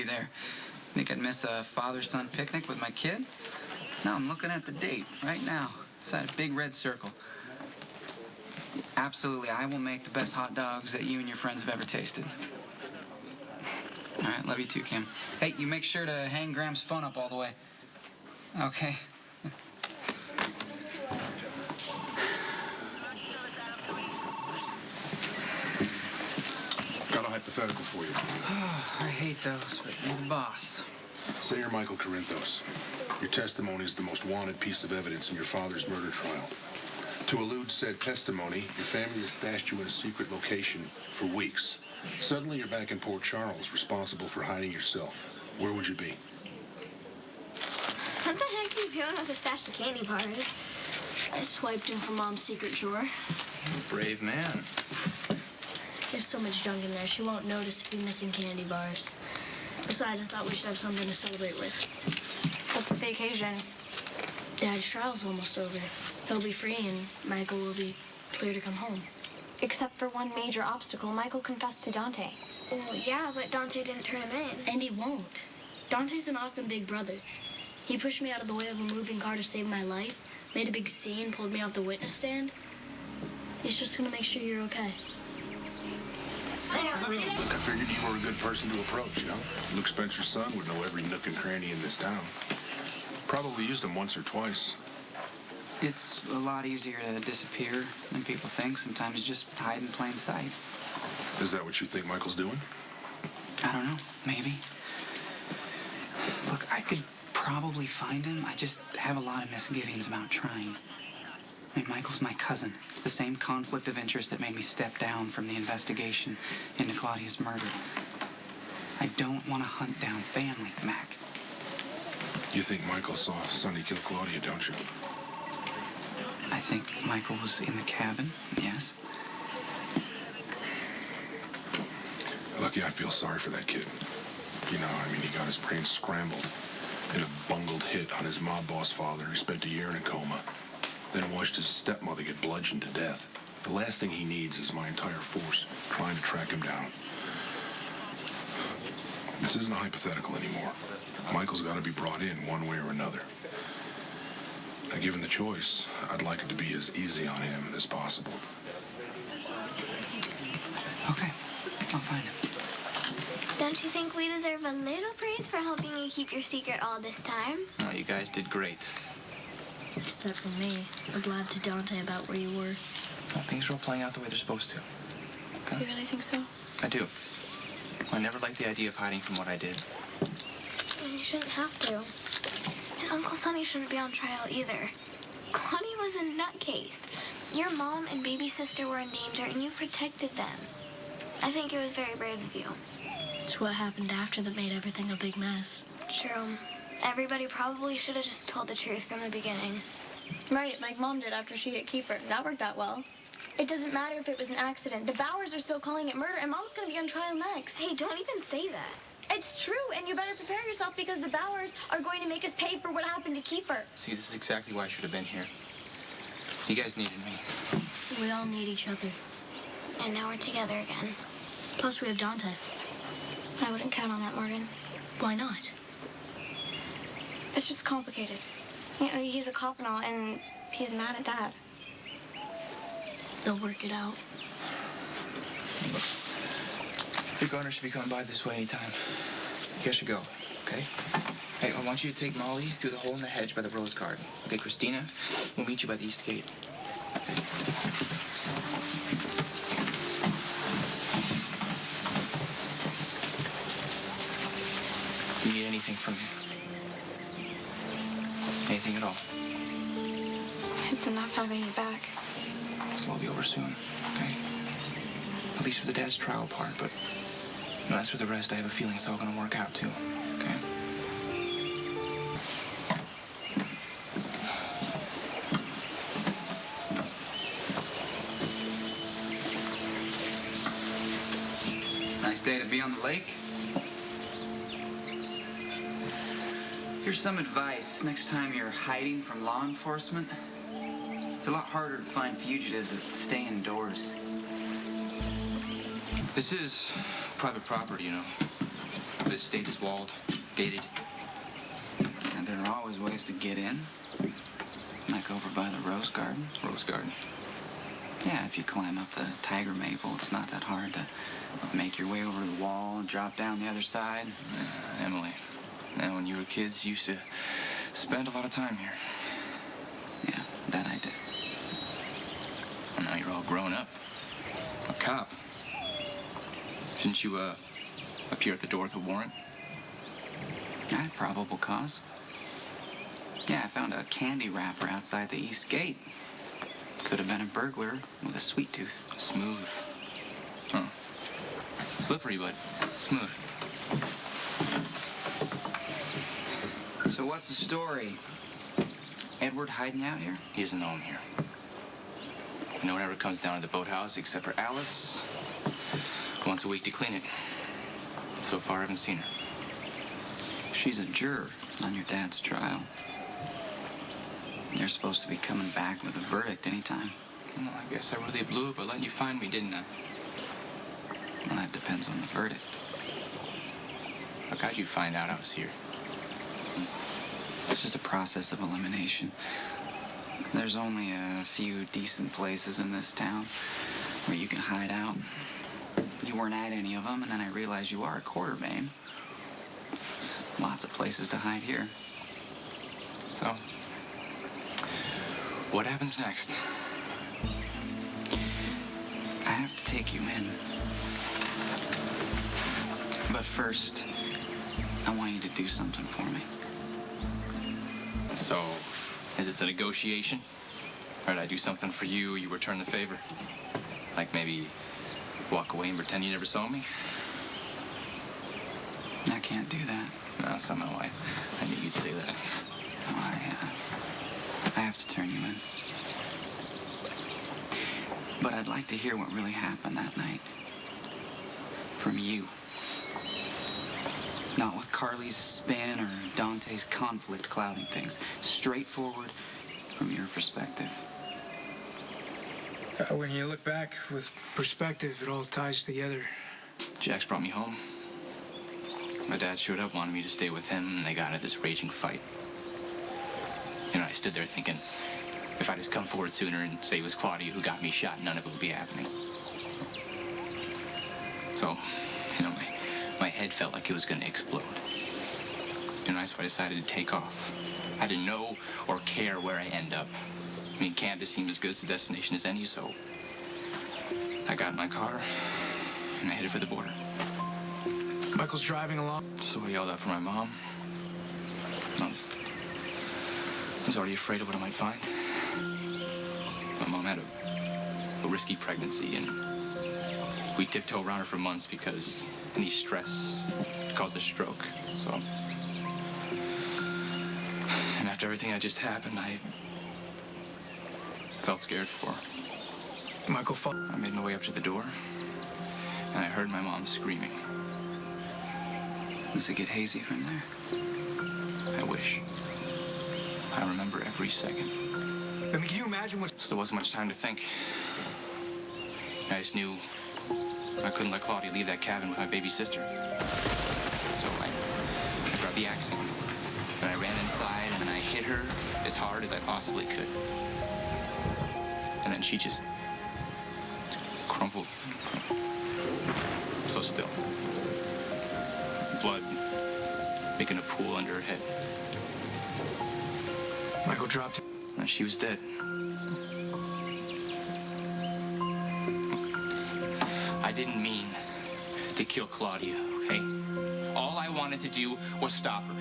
there. Think I'd miss a father-son picnic with my kid? No, I'm looking at the date right now. Inside a big red circle. Absolutely, I will make the best hot dogs that you and your friends have ever tasted. All right, love you too, Kim. Hey, you make sure to hang Graham's phone up all the way. Okay. Got a hypothetical for you. I hate those, but you're the boss. Say you're Michael Corinthos. Your testimony is the most wanted piece of evidence in your father's murder trial. To elude said testimony, your family has stashed you in a secret location for weeks. Suddenly, you're back in Port Charles, responsible for hiding yourself. Where would you be? What the heck are you doing with a stash of candy bars? I swiped in from Mom's secret drawer. Brave man. There's so much junk in there, she won't notice if you're missing candy bars. Besides, I thought we should have something to celebrate with. What's the occasion? Dad's trial's almost over. He'll be free and Michael will be clear to come home. Except for one major obstacle, Michael confessed to Dante. Well, yeah, but Dante didn't turn him in. And he won't. Dante's an awesome big brother. He pushed me out of the way of a moving car to save my life, made a big scene, pulled me off the witness stand. He's just gonna make sure you're okay. Look, I figured you were a good person to approach, you know? Luke Spencer's son would know every nook and cranny in this town. Probably used him once or twice. It's a lot easier to disappear than people think. Sometimes just hide in plain sight. Is that what you think Michael's doing? I don't know. Maybe. Look, I could probably find him. I just have a lot of misgivings about trying. I mean, Michael's my cousin. It's the same conflict of interest that made me step down from the investigation into Claudia's murder. I don't want to hunt down family, Mac. You think Michael saw Sonny kill Claudia, don't you? I think Michael was in the cabin, yes. Lucky I feel sorry for that kid. You know, I mean, he got his brain scrambled in a bungled hit on his mob boss father who spent a year in a coma. Then watched his stepmother get bludgeoned to death. The last thing he needs is my entire force trying to track him down. This isn't a hypothetical anymore. Michael's got to be brought in one way or another. Now, given the choice, I'd like it to be as easy on him as possible. Okay, I'll find him. Don't you think we deserve a little praise for helping you keep your secret all this time? Oh, you guys did great. Except for me. I blabbed to Dante about where you were. Well, things are all playing out the way they're supposed to. Do you really think so? I do. I never liked the idea of hiding from what I did. You shouldn't have to. And Uncle Sonny shouldn't be on trial either. Claudia was a nutcase. Your mom and baby sister were in danger, and you protected them. I think it was very brave of you. It's what happened after that made everything a big mess. True. Everybody probably should have just told the truth from the beginning. Right, like Mom did after she hit Kiefer. That worked out well. It doesn't matter if it was an accident. The Bowers are still calling it murder, and Mom's gonna be on trial next. Hey, don't even say that. It's true, and you better prepare yourself because the Bowers are going to make us pay for what happened to Kiefer. See, this is exactly why I should have been here. You guys needed me. We all need each other. And now we're together again. Plus, we have Dante. I wouldn't count on that, Morgan. Why not? It's just complicated. You know, he's a cop and all, and he's mad at Dad. They'll work it out. The gardener should be coming by this way anytime. You guys should go, okay? Hey, I want you to take Molly through the hole in the hedge by the rose garden. Okay, Christina, we'll meet you by the east gate. Do you need anything from me? Anything at all? It's enough having you back. This will all be over soon, okay? At least for the dad's trial part, but as for the rest, I have a feeling it's all gonna work out too, okay? Nice day to be on the lake. Here's some advice. Next time you're hiding from law enforcement, it's a lot harder to find fugitives that stay indoors. This is private property, you know. estate is walled, gated. And there are always ways to get in. Like over by the rose garden. Rose garden. Yeah, if you climb up the tiger maple, it's not that hard to make your way over the wall and drop down the other side. Emily, now when you were kids, you used to spend a lot of time here. Yeah, that I did. Well, now you're all grown up. A cop. Shouldn't you, appear at the door with a warrant? I had probable cause. Yeah, I found a candy wrapper outside the east gate. Could have been a burglar with a sweet tooth. Smooth. Huh. Slippery, but smooth. So what's the story? Edward hiding out here? He doesn't know I'm here. No one ever comes down to the boathouse except for Alice once a week to clean it. So far, I haven't seen her. She's a juror on your dad's trial. You're supposed to be coming back with a verdict anytime. Well, I guess I really blew it by letting you find me, didn't I? Well, that depends on the verdict. Look, how'd you find out I was here? It's just a process of elimination. There's only a few decent places in this town where you can hide out. You weren't at any of them, and then I realized you are a quartermain. Lots of places to hide here. So, what happens next? I have to take you in. But first, I want you to do something for me. So, is this a negotiation? Or did I do something for you, you return the favor? Like maybe walk away and pretend you never saw me? I can't do that. No, somehow I knew you'd say that. I have to turn you in. But I'd like to hear what really happened that night. From you. Not with Carly's spin or Dante's conflict clouding things. Straightforward from your perspective. When you look back with perspective, it all ties together. Jax brought me home. My dad showed up, wanted me to stay with him, and they got into this raging fight. You know, I stood there thinking, if I just come forward sooner and say it was Claudia who got me shot, none of it would be happening. So, you know, my head felt like it was going to explode. You know, so I decided to take off. I didn't know or care where I end up. I mean, Canada seemed as good as the destination as any, so I got in my car and I headed for the border. Michael's driving along. So I yelled out for my mom. I was already afraid of what I might find. My mom had a risky pregnancy, and we tiptoe around her for months because any stress caused a stroke. So, and after everything that just happened, I felt scared for her. Michael I made my way up to the door, and I heard my mom screaming. Does it get hazy from there? I wish. I remember every second. I mean, can you imagine what... So there wasn't much time to think. I just knew I couldn't let Claudia leave that cabin with my baby sister. So I grabbed the axe and I ran inside and I hit her as hard as I possibly could. And then she just crumpled. So still. Blood making a pool under her head. Michael dropped... And she was dead. I didn't mean to kill Claudia, okay? All I wanted to do was stop her.